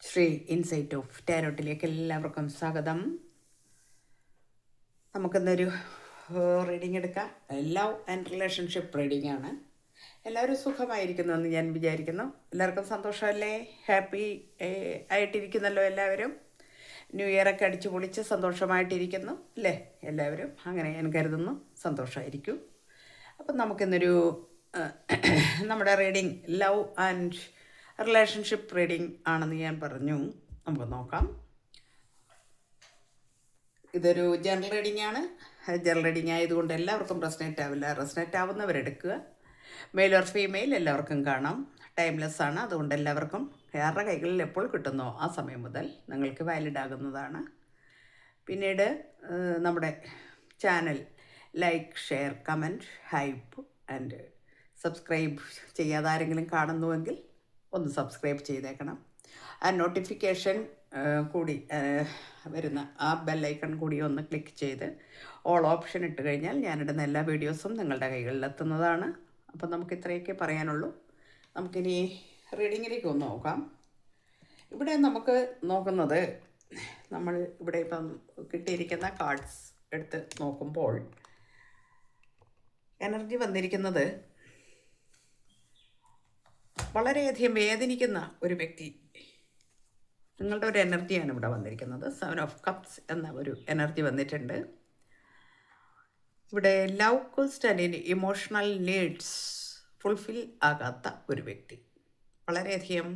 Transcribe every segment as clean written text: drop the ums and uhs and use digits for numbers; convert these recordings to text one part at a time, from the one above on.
Shri insight of ടാരോട്ടിലേക്ക് എല്ലാവർക്കും സ്വാഗതം. നമുക്കിന്നൊരു റീഡിംഗ് എടുക്കാം. ലവ് ആൻഡ് റിലേഷൻഷിപ്പ് റീഡിംഗ് ആണ്. എല്ലാവരും സുഖമായിരിക്കുന്നു എന്ന് ഞാൻ വിചാരിക്കുന്നു. എല്ലാവർക്കും സന്തോഷമല്ലേ? ഹാപ്പി ആയിട്ടിരിക്കുന്നല്ലോ എല്ലാവരും. ന്യൂ ഇയറൊക്കെ അടിച്ചു പൊളിച്ച് സന്തോഷമായിട്ടിരിക്കുന്നു അല്ലേ? എല്ലാവരും അങ്ങനെ ഞാൻ കരുതുന്നു സന്തോഷമായിരിക്കും. അപ്പം നമുക്കിന്നൊരു നമ്മുടെ reading love and relationship reading ആണെന്ന് ഞാൻ പറഞ്ഞു. നമുക്ക് നോക്കാം. ഇതൊരു ജനറൽ റീഡിംഗ് ആണ്. ജനറൽ റീഡിംഗ് ആയതുകൊണ്ട് എല്ലാവർക്കും റെസനേറ്റ് ആവില്ല. റെസനേറ്റ് ആവുന്നവരെടുക്കുക. മെയിൽ ഓർ ഫീമെയിൽ എല്ലാവർക്കും കാണാം. ടൈംലെസ് ആണ്. അതുകൊണ്ട് എല്ലാവർക്കും ആരുടെ കൈകളിൽ എപ്പോൾ കിട്ടുന്നോ ആ സമയം മുതൽ നിങ്ങൾക്ക് വാലിഡ് ആകുന്നതാണ്. പിന്നീട് നമ്മുടെ channel like, share, comment, hype and subscribe ചെയ്യാതെ ആരെങ്കിലും കാണുന്നുവെങ്കിൽ ഒന്ന് സബ്സ്ക്രൈബ് ചെയ്തേക്കണം. ആ നോട്ടിഫിക്കേഷൻ കൂടി വരുന്ന ആ ബെല്ലൈക്കൺ കൂടി ഒന്ന് ക്ലിക്ക് ചെയ്ത് ഓൾ ഓപ്ഷൻ ഇട്ട് കഴിഞ്ഞാൽ ഞാനിടുന്ന എല്ലാ വീഡിയോസും നിങ്ങളുടെ കൈകളിലെത്തുന്നതാണ്. അപ്പം നമുക്ക് ഇത്രയൊക്കെ പറയാനുള്ളൂ. നമുക്കിനി റീഡിങ്ങിലേക്ക് ഒന്ന് നോക്കാം. ഇവിടെ നമുക്ക് നോക്കുന്നത്, നമ്മൾ ഇവിടെ ഇപ്പം കിട്ടിയിരിക്കുന്ന കാർഡ്സ് എടുത്ത് നോക്കുമ്പോൾ എനർജി വന്നിരിക്കുന്നത് വളരെയധികം വേദനിക്കുന്ന ഒരു വ്യക്തി, നിങ്ങളുടെ ഒരു എനർജിയാണ് ഇവിടെ വന്നിരിക്കുന്നത്. 7 ഓഫ് കപ്സ് എന്ന ഒരു എനർജി വന്നിട്ടുണ്ട്. ഇവിടെ love quest and emotional needs fulfil ആകാത്ത ഒരു വ്യക്തി, വളരെയധികം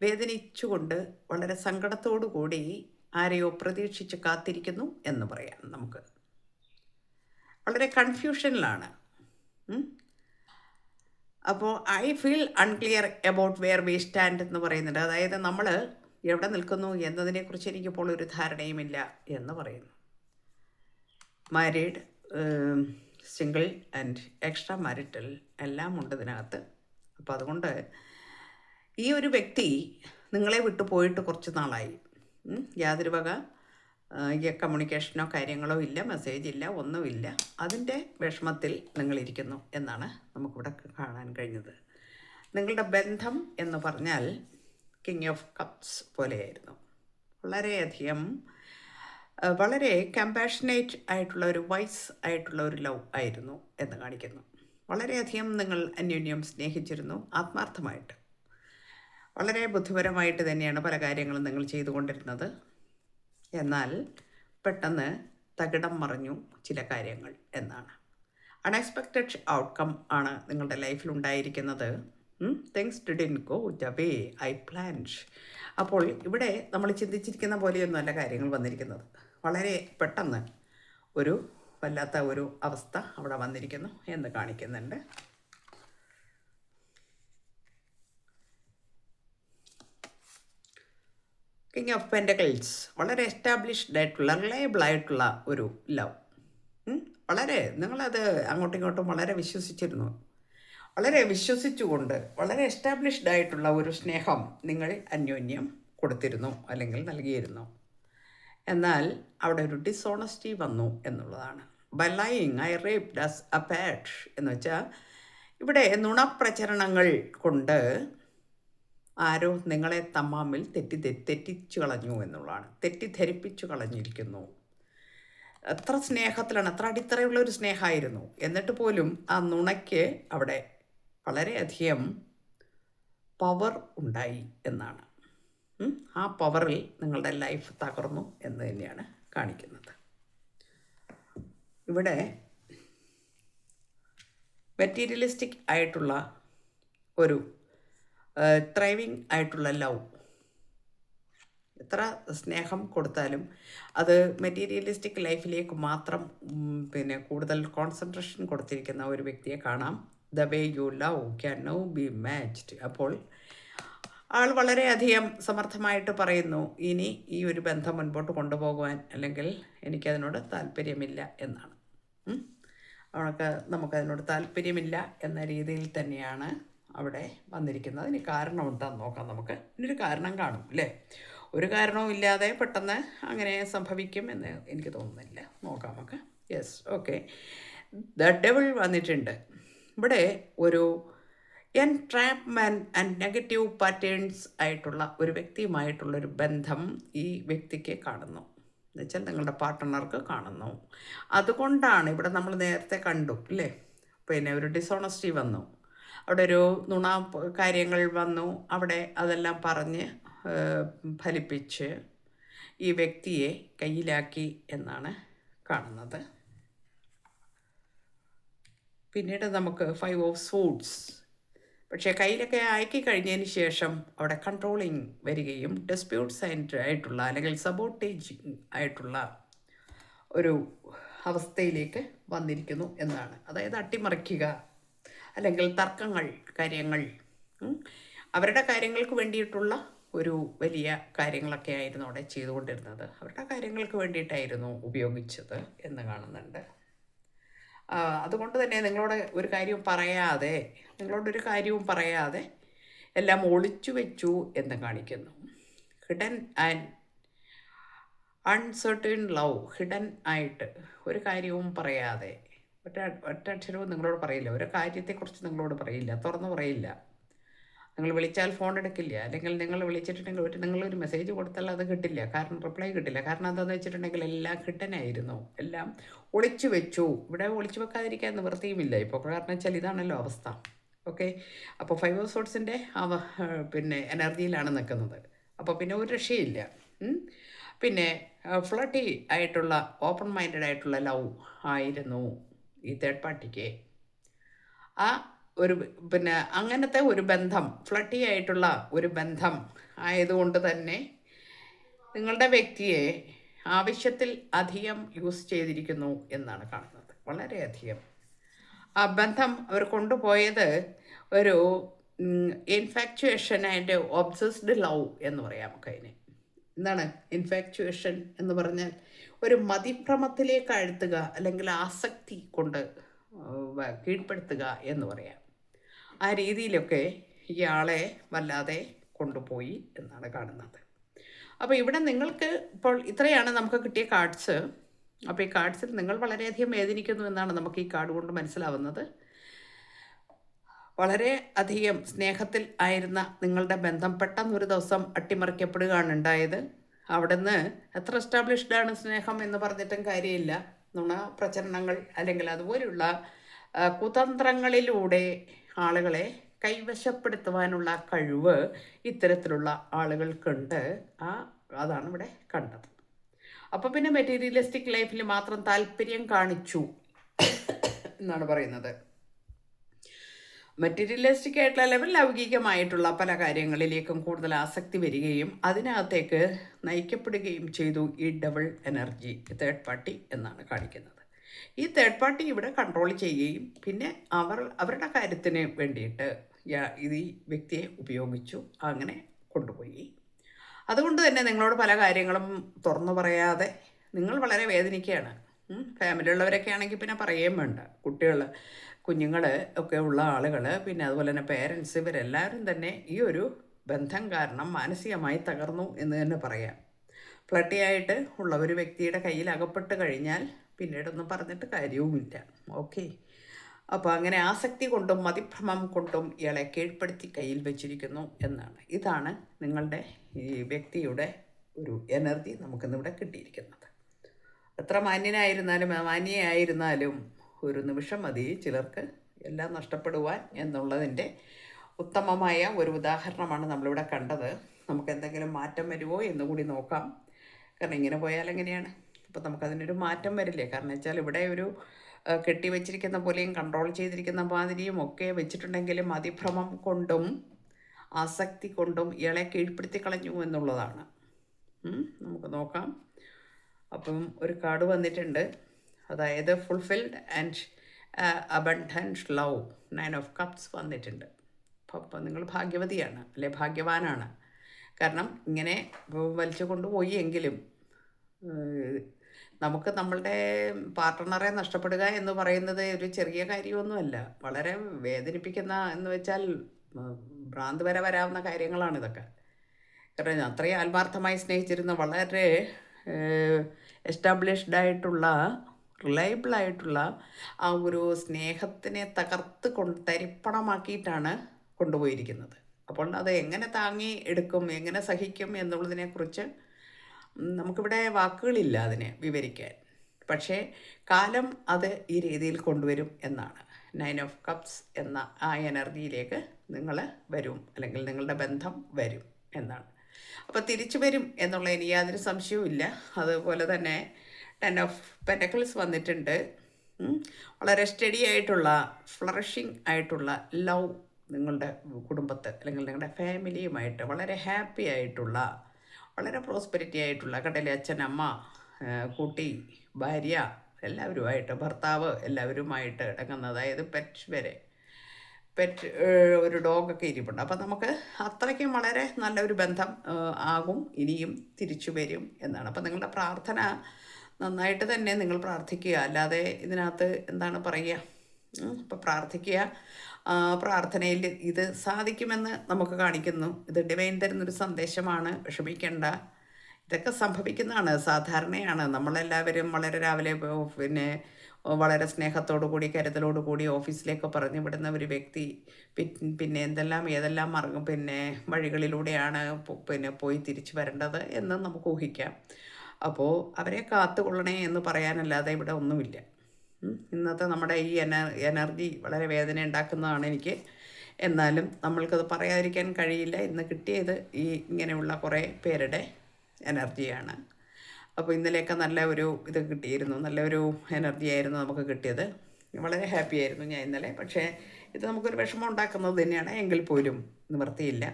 വേദനിച്ചുകൊണ്ട് വളരെ സങ്കടത്തോടു കൂടി ആരെയോ പ്രതീക്ഷിച്ച് കാത്തിരിക്കുന്നു എന്ന് പറയാം. നമുക്ക് വളരെ കൺഫ്യൂഷനിലാണ്. അപ്പോൾ I feel unclear about where we stand എന്ന് പറയുന്നുണ്ട്. അതായത് നമ്മൾ എവിടെ നിൽക്കുന്നു എന്നതിനെക്കുറിച്ച് എനിക്കിപ്പോൾ ഒരു ധാരണയുമില്ല എന്ന് പറയുന്നു. Married, single and extra marital എല്ലാം ഉണ്ട് ഇതിനകത്ത്. അപ്പോൾ അതുകൊണ്ട് ഈ ഒരു വ്യക്തി നിങ്ങളെ വിട്ടു പോയിട്ട് കുറച്ച് നാളായി. യാതൊരു വക കമ്മ്യൂണിക്കേഷനോ കാര്യങ്ങളോ ഇല്ല, മെസ്സേജ് ഇല്ല, ഒന്നുമില്ല. അതിൻ്റെ വിഷമത്തിൽ നിങ്ങളിരിക്കുന്നു എന്നാണ് നമുക്കിവിടെ കാണാൻ കഴിഞ്ഞത്. നിങ്ങളുടെ ബന്ധം എന്ന് പറഞ്ഞാൽ കിങ് ഓഫ് കപ്സ് പോലെയായിരുന്നു. വളരെയധികം വളരെ കമ്പാഷനേറ്റ് ആയിട്ടുള്ള ഒരു വൈസ് ആയിട്ടുള്ള ഒരു ലവ് ആയിരുന്നു എന്ന് കാണിക്കുന്നു. വളരെയധികം നിങ്ങൾ അന്യോന്യം സ്നേഹിച്ചിരുന്നു, ആത്മാർത്ഥമായിട്ട്. വളരെ ബുദ്ധിപരമായിട്ട് തന്നെയാണ് പല കാര്യങ്ങളും നിങ്ങൾ ചെയ്തുകൊണ്ടിരുന്നത്. എന്നാൽ പെട്ടെന്ന് തകിടം മറിഞ്ഞു ചില കാര്യങ്ങൾ എന്നാണ്. അൺഎക്സ്പെക്റ്റഡ് ഔട്ട്കം ആണ് നിങ്ങളുടെ ലൈഫിൽ ഉണ്ടായിരിക്കുന്നത്. Things didn't go the way I planned. അപ്പോൾ ഇവിടെ നമ്മൾ ചിന്തിച്ചിരിക്കുന്ന പോലെയൊന്നുമല്ല കാര്യങ്ങൾ വന്നിരിക്കുന്നത്. വളരെ പെട്ടെന്ന് ഒരു വല്ലാത്ത ഒരു അവസ്ഥ അവിടെ വന്നിരിക്കുന്നു എന്ന് കാണിക്കുന്നുണ്ട്. കിങ് ഓഫ് പെൻറ്റക്കിൾസ്, വളരെ എസ്റ്റാബ്ലിഷ്ഡ് ആയിട്ടുള്ള റിലയബിൾ ആയിട്ടുള്ള ഒരു ലവ്. വളരെ നിങ്ങളത് അങ്ങോട്ടും ഇങ്ങോട്ടും വളരെ വിശ്വസിച്ചിരുന്നു. വളരെ വിശ്വസിച്ചുകൊണ്ട് വളരെ എസ്റ്റാബ്ലിഷ്ഡ് ആയിട്ടുള്ള ഒരു സ്നേഹം നിങ്ങൾ അന്യോന്യം കൊടുത്തിരുന്നു അല്ലെങ്കിൽ നൽകിയിരുന്നു. എന്നാൽ അവിടെ ഒരു ഡിസോണസ്റ്റി വന്നു എന്നുള്ളതാണ്. By lying I raped as a pat എന്ന് വെച്ചാൽ ഇവിടെ നുണപ്രചരണങ്ങൾ കൊണ്ട് ആരോ നിങ്ങളെ തമ്മിൽ തെറ്റിച്ചു കളഞ്ഞു എന്നുള്ളതാണ്. തെറ്റിദ്ധരിപ്പിച്ചു കളഞ്ഞിരിക്കുന്നു. എത്ര സ്നേഹത്തിലാണ്, എത്ര അടിത്തറയുള്ള ഒരു സ്നേഹമായിരുന്നു. എന്നിട്ട് പോലും ആ നുണയ്ക്ക് അവിടെ വളരെയധികം പവർ ഉണ്ടായി എന്നാണ്. ആ പവറിൽ നിങ്ങളുടെ ലൈഫ് തകർന്നു എന്ന് തന്നെയാണ് കാണിക്കുന്നത്. ഇവിടെ മെറ്റീരിയലിസ്റ്റിക് ആയിട്ടുള്ള ഒരു ത്രൈവിങ് ആയിട്ടുള്ള ലവ്, എത്ര സ്നേഹം കൊടുത്താലും അത് മെറ്റീരിയലിസ്റ്റിക് ലൈഫിലേക്ക് മാത്രം കൂടുതൽ കോൺസെൻട്രേഷൻ കൊടുത്തിരിക്കുന്ന ഒരു വ്യക്തിയെ കാണാം. The way you love can no be matched. അപ്പോൾ ആൾ വളരെയധികം സമർത്ഥമായിട്ട് പറയുന്നു, ഇനി ഈ ഒരു ബന്ധം മുൻപോട്ട് കൊണ്ടുപോകുവാൻ അല്ലെങ്കിൽ എനിക്കതിനോട് താല്പര്യമില്ല എന്നാണ്. നമുക്കതിനോട് താല്പര്യമില്ല എന്ന രീതിയിൽ തന്നെയാണ് അവിടെ വന്നിരിക്കുന്നത്. ഇനി കാരണം എന്താണെന്ന് നോക്കാം. നമുക്ക് ഇതിനൊരു കാരണം കാണും അല്ലേ? ഒരു കാരണവും ഇല്ലാതെ പെട്ടെന്ന് അങ്ങനെ സംഭവിക്കും എന്ന് എനിക്ക് തോന്നുന്നില്ല. നോക്കാം നമുക്ക്. Yes, okay. ദ ഡെവിൾ വന്നിട്ടുണ്ട്. ഇവിടെ ഒരു എൻട്രാപ്മെൻറ്റ് ആൻഡ് നെഗറ്റീവ് പാറ്റേൺസ് ആയിട്ടുള്ള ഒരു വ്യക്തിയുമായിട്ടുള്ളൊരു ബന്ധം ഈ വ്യക്തിക്ക് കാണുന്നു. എന്നുവെച്ചാൽ നിങ്ങളുടെ പാർട്ട്ണർക്ക് കാണുന്നു. അതുകൊണ്ടാണ് ഇവിടെ നമ്മൾ നേരത്തെ കണ്ടു അല്ലേ, പിന്നെ ഒരു ഡിസോണസ്റ്റി വന്നു, അവിടെ ഒരു നുണ കാര്യങ്ങൾ വന്നു, അവിടെ അതെല്ലാം പറഞ്ഞ് ഫലിപ്പിച്ച് ഈ വ്യക്തിയെ കയ്യിലാക്കി എന്നാണ് കാണുന്നത്. പിന്നീട് നമുക്ക് 5 ഓഫ് സ്വോർഡ്സ്. പക്ഷേ കയ്യിലൊക്കെ ആക്കി കഴിഞ്ഞതിന് ശേഷം അവിടെ കൺട്രോളിങ് വരികയും ഡിസ്പ്യൂട്ട്സ് ആയിട്ടുള്ള അല്ലെങ്കിൽ സബോട്ടേജിങ് ആയിട്ടുള്ള ഒരു അവസ്ഥയിലേക്ക് വന്നിരിക്കുന്നു എന്നാണ്. അതായത് അട്ടിമറിക്കുക അല്ലെങ്കിൽ തർക്കങ്ങൾ, കാര്യങ്ങൾ, അവരുടെ കാര്യങ്ങൾക്ക് വേണ്ടിയിട്ടുള്ള ഒരു വലിയ കാര്യങ്ങളൊക്കെ ആയിരുന്നു അവിടെ ചെയ്തുകൊണ്ടിരുന്നത്. അവരുടെ കാര്യങ്ങൾക്ക് വേണ്ടിയിട്ടായിരുന്നു ഉപയോഗിച്ചത് എന്ന് കാണുന്നുണ്ട്. അതുകൊണ്ട് തന്നെ നിങ്ങളോടൊരു കാര്യവും പറയാതെ എല്ലാം ഒളിച്ചു വെച്ചു എന്ന് കാണിക്കുന്നു. Hidden and uncertain love. Hidden ആയിട്ട് ഒരു കാര്യവും പറയാതെ, ഒറ്റക്ഷരവും നിങ്ങളോട് പറയില്ല, ഒരു കാര്യത്തെക്കുറിച്ച് നിങ്ങളോട് പറയില്ല, തുറന്നു പറയില്ല. നിങ്ങൾ വിളിച്ചാൽ ഫോൺ എടുക്കില്ല, അല്ലെങ്കിൽ നിങ്ങൾ വിളിച്ചിട്ടുണ്ടെങ്കിൽ നിങ്ങളൊരു മെസ്സേജ് കൊടുത്താൽ അത് കിട്ടില്ല, കാരണം റിപ്ലൈ കിട്ടില്ല. കാരണം എന്താണെന്ന് വെച്ചിട്ടുണ്ടെങ്കിൽ എല്ലാം ഹിഡനായിരുന്നു, എല്ലാം ഒളിച്ചു വെച്ചു. ഇവിടെ ഒളിച്ചു വെക്കാതിരിക്കാൻ നിവൃത്തിയുമില്ല ഇപ്പോൾ, കാരണം വെച്ചാൽ ഇതാണല്ലോ അവസ്ഥ. ഓക്കെ, അപ്പോൾ 5 ഓഫ് സോർഡ്സിൻ്റെ പിന്നെ എനർജിയിലാണ് നിൽക്കുന്നത്. അപ്പോൾ പിന്നെ ഒരു രക്ഷയില്ല. പിന്നെ ഫ്ലട്ടി ആയിട്ടുള്ള ഓപ്പൺ മൈൻഡഡ് ആയിട്ടുള്ള ലവ് ആയിരുന്നു ഈ തേർഡ് പാർട്ടിക്ക്. ആ ഒരു പിന്നെ അങ്ങനത്തെ ഒരു ബന്ധം, ഫ്ലട്ടി ആയിട്ടുള്ള ഒരു ബന്ധം ആയതുകൊണ്ട് തന്നെ നിങ്ങളുടെ വ്യക്തിയെ ആവശ്യത്തിൽ അധികം യൂസ് ചെയ്തിരിക്കുന്നു എന്നാണ് കാണുന്നത്, വളരെയധികം. ആ ബന്ധം അവർ കൊണ്ടുപോയത് ഒരു ഇൻഫാക്ച്വേഷൻ ആൻഡ് ഒബ്സസ്ഡ് ലവ് എന്ന് പറയാം നമുക്കതിന്. എന്താണ് ഇൻഫാക്ച്വേഷൻ എന്ന് പറഞ്ഞാൽ? ഒരു മതിഭ്രമത്തിലേക്ക് അഴുത്തുക, അല്ലെങ്കിൽ ആസക്തി കൊണ്ട് കീഴ്പ്പെടുത്തുക എന്ന് പറയാം. ആ രീതിയിലൊക്കെ ഇയാളെ വല്ലാതെ കൊണ്ടുപോയി എന്നാണ് കാണുന്നത്. അപ്പോൾ ഇവിടെ നിങ്ങൾക്ക് ഇപ്പോൾ ഇത്രയാണ് നമുക്ക് കിട്ടിയ കാർഡ്സ്. അപ്പോൾ ഈ കാർഡ്സിൽ നിങ്ങൾ വളരെയധികം വേദനിക്കുന്നു എന്നാണ് നമുക്ക് ഈ കാർഡ് കൊണ്ട് മനസ്സിലാവുന്നത്. വളരെ അധികം സ്നേഹത്തിൽ ആയിരുന്ന നിങ്ങളുടെ ബന്ധം പെട്ടെന്നൊരു ദിവസം അട്ടിമറിക്കപ്പെടുകയാണ് ഉണ്ടായത്. അവിടുന്ന് എത്ര എസ്റ്റാബ്ലിഷ്ഡ് ആണ് സ്നേഹം എന്ന് പറഞ്ഞിട്ടും കാര്യമില്ല. നുണ പ്രചരണങ്ങൾ അല്ലെങ്കിൽ അതുപോലെയുള്ള കുതന്ത്രങ്ങളിലൂടെ ആളുകളെ കൈവശപ്പെടുത്തുവാനുള്ള കഴിവ് ഇത്തരത്തിലുള്ള ആളുകൾക്കുണ്ട്. അതാണ് ഇവിടെ കണ്ടത്. അപ്പോൾ പിന്നെ മെറ്റീരിയലിസ്റ്റിക് ലൈഫിൽ മാത്രം താല്പര്യം കാണിച്ചു എന്നാണ് പറയുന്നത്. മെറ്റീരിയലിസ്റ്റിക് ആയിട്ടുള്ള ലെവൽ, ലൗകികമായിട്ടുള്ള പല കാര്യങ്ങളിലേക്കും കൂടുതൽ ആസക്തി വരികയും അതിനകത്തേക്ക് നയിക്കപ്പെടുകയും ചെയ്തു ഈ ഡബിൾ എനർജി തേർഡ് പാർട്ടി എന്നാണ് കാണിക്കുന്നത്. ഈ തേർഡ് പാർട്ടി ഇവിടെ കൺട്രോൾ ചെയ്യുകയും പിന്നെ അവരുടെ കാര്യത്തിന് വേണ്ടിയിട്ട് ഈ വ്യക്തിയെ ഉപയോഗിച്ചു, അങ്ങനെ കൊണ്ടുപോയി. അതുകൊണ്ട് തന്നെ നിങ്ങളോട് പല കാര്യങ്ങളും തുറന്നു പറയാതെ നിങ്ങൾ വളരെ വേദനിക്കുകയാണ്. ഫാമിലിയുള്ളവരൊക്കെ ആണെങ്കിൽ പിന്നെ പറയുകയും വേണ്ട. കുഞ്ഞുങ്ങൾ ഒക്കെ ഉള്ള ആളുകൾ, പിന്നെ അതുപോലെ തന്നെ പേരൻസ്, ഇവരെല്ലാവരും തന്നെ ഈ ഒരു ബന്ധം കാരണം മാനസികമായി തകർന്നു എന്ന് തന്നെ പറയാം. ഫ്ലട്ടിയായിട്ട് ഉള്ള ഒരു വ്യക്തിയുടെ കയ്യിൽ അകപ്പെട്ട് കഴിഞ്ഞാൽ പിന്നീടൊന്നും പറഞ്ഞിട്ട് കാര്യവുമില്ല. ഓക്കെ, അപ്പോൾ അങ്ങനെ ആസക്തി കൊണ്ടും മതിഭ്രമം കൊണ്ടും ഇയാളെ കീഴ്പ്പെടുത്തി കയ്യിൽ വെച്ചിരിക്കുന്നു എന്നാണ്. ഇതാണ് നിങ്ങളുടെ ഈ വ്യക്തിയുടെ ഒരു എനർജി നമുക്കിന്നിവിടെ കിട്ടിയിരിക്കുന്നത്. എത്ര മാന്യയായിരുന്നാലും ഒരു നിമിഷം മതി ചിലർക്ക് എല്ലാം നഷ്ടപ്പെടുവാൻ എന്നുള്ളതിൻ്റെ ഉത്തമമായ ഒരു ഉദാഹരണമാണ് നമ്മളിവിടെ കണ്ടത്. നമുക്ക് എന്തെങ്കിലും മാറ്റം വരുമോ എന്നുകൂടി നോക്കാം. കാരണം ഇങ്ങനെ പോയാൽ എങ്ങനെയാണ്? അപ്പോൾ നമുക്കതിനൊരു മാറ്റം വരില്ലേ? കാരണം വെച്ചാൽ ഇവിടെ ഒരു കെട്ടിവെച്ചിരിക്കുന്ന പോലെയും കൺട്രോൾ ചെയ്തിരിക്കുന്ന മാതിരിയും ഒക്കെ വെച്ചിട്ടുണ്ടെങ്കിലും അതിഭ്രമം കൊണ്ടും ആസക്തി കൊണ്ടും ഇയാളെ കീഴ്പ്പെടുത്തി കളഞ്ഞു എന്നുള്ളതാണ്. നമുക്ക് നോക്കാം. അപ്പം ഒരു കാർഡ് വന്നിട്ടുണ്ട്, അതായത് fulfilled and abundant love, 9 of cups വന്നിട്ടുണ്ട്. അപ്പം നിങ്ങൾ ഭാഗ്യവതിയാണ്, അല്ലെ ഭാഗ്യവാനാണ്. കാരണം ഇങ്ങനെ വലിച്ചു കൊണ്ടുപോയി എങ്കിലും നമുക്ക് നമ്മളുടെ പാർട്ട്ണറെ നഷ്ടപ്പെടുക എന്ന് പറയുന്നത് ഒരു ചെറിയ കാര്യമൊന്നുമല്ല. വളരെ വേദനിപ്പിക്കുന്ന എന്ന് വെച്ചാൽ ഭ്രാന്ത് വരെ വരാവുന്ന കാര്യങ്ങളാണിതൊക്കെ. കാരണം അത്രയും ആത്മാർത്ഥമായി സ്നേഹിച്ചിരുന്ന, വളരെ എസ്റ്റാബ്ലിഷ്ഡ് ആയിട്ടുള്ള, റിലയബിളായിട്ടുള്ള ആ ഒരു സ്നേഹത്തിനെ തരിപ്പണമാക്കിയിട്ടാണ് കൊണ്ടുപോയിരിക്കുന്നത്. അപ്പോൾ അത് എങ്ങനെ താങ്ങി എടുക്കും, എങ്ങനെ സഹിക്കും എന്നുള്ളതിനെക്കുറിച്ച് നമുക്കിവിടെ വാക്കുകളില്ല അതിനെ വിവരിക്കാൻ. പക്ഷേ കാലം അത് ഈ രീതിയിൽ കൊണ്ടുവരും എന്നാണ്. 9 of Cups എന്ന ആ എനർജിയിലേക്ക് നിങ്ങൾ വരും, അല്ലെങ്കിൽ നിങ്ങളുടെ ബന്ധം വരും എന്നാണ്. അപ്പോൾ തിരിച്ചു വരും എന്നുള്ളതിന് യാതൊരു സംശയവും ഇല്ല. അതുപോലെ തന്നെ 10 of Pentacles വന്നിട്ടുണ്ട്. വളരെ സ്റ്റഡി ആയിട്ടുള്ള, ഫ്ലറിഷിങ് ആയിട്ടുള്ള ലവ് നിങ്ങളുടെ കുടുംബത്ത് അല്ലെങ്കിൽ നിങ്ങളുടെ ഫാമിലിയുമായിട്ട് വളരെ ഹാപ്പി ആയിട്ടുള്ള, വളരെ പ്രോസ്പെരിറ്റി ആയിട്ടുള്ള, കടയിലെ അച്ഛൻ, അമ്മ, കുട്ടി, ഭാര്യ എല്ലാവരുമായിട്ട്, ഭർത്താവ് എല്ലാവരുമായിട്ട് ഇടങ്ങുന്ന, അതായത് പെറ്റ് വരെ, പെറ്റ് ഒരു ഡോഗൊക്കെ ഇരിപ്പുണ്ട്. അപ്പം നമുക്ക് അത്രയ്ക്കും വളരെ നല്ലൊരു ബന്ധം ആകും, ഇനിയും തിരിച്ചു വരും എന്നാണ്. അപ്പം നിങ്ങളുടെ പ്രാർത്ഥന നന്നായിട്ട് തന്നെ നിങ്ങൾ പ്രാർത്ഥിക്കുക. അല്ലാതെ ഇതിനകത്ത് എന്താണ് പറയുക, അപ്പം പ്രാർത്ഥിക്കുക. പ്രാർത്ഥനയിൽ ഇത് സാധിക്കുമെന്ന് നമുക്ക് കാണിക്കുന്നു. ഇത് ഡിവൈൻ തരുന്നൊരു സന്ദേശമാണ്. വിഷമിക്കേണ്ട, ഇതൊക്കെ സംഭവിക്കുന്നതാണ്, സാധാരണയാണ്. നമ്മളെല്ലാവരും വളരെ രാവിലെ പിന്നെ വളരെ സ്നേഹത്തോടു കൂടി, കരുതലോടു കൂടി ഓഫീസിലേക്ക് പറഞ്ഞു വിടുന്ന ഒരു വ്യക്തി പിന്നെ ഏതെല്ലാം വഴികളിലൂടെയാണ് പോയി തിരിച്ചു വരേണ്ടത് എന്ന് നമുക്ക് ഊഹിക്കാം. അപ്പോൾ അവരെ കാത്തുകൊള്ളണേ എന്ന് പറയാനല്ലാതെ ഇവിടെ ഒന്നുമില്ല. ഇന്നത്തെ നമ്മുടെ ഈ എനർജി വളരെ വേദന ഉണ്ടാക്കുന്നതാണ് എനിക്ക്. എന്നാലും നമ്മൾക്കത് പറയാതിരിക്കാൻ കഴിയില്ല. ഇന്ന് കിട്ടിയത് ഈ ഇങ്ങനെയുള്ള കുറേ പേരുടെ എനർജിയാണ്. അപ്പോൾ ഇന്നലെയൊക്കെ നല്ല ഒരു ഇത് കിട്ടിയിരുന്നു, നല്ലൊരു എനർജി ആയിരുന്നു നമുക്ക് കിട്ടിയത്. വളരെ ഹാപ്പി ആയിരുന്നു ഞാൻ ഇന്നലെ. പക്ഷേ ഇത് നമുക്കൊരു വിഷമം ഉണ്ടാക്കുന്നത് തന്നെയാണ്, എങ്കിൽ പോലും നിവൃത്തിയില്ല.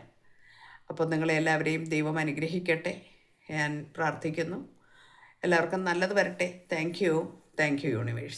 അപ്പോൾ നിങ്ങളെല്ലാവരെയും ദൈവം അനുഗ്രഹിക്കട്ടെ ഞാൻ പ്രാർത്ഥിക്കുന്നു. എല്ലാവർക്കും നല്ലത് വരട്ടെ. Thank you universe.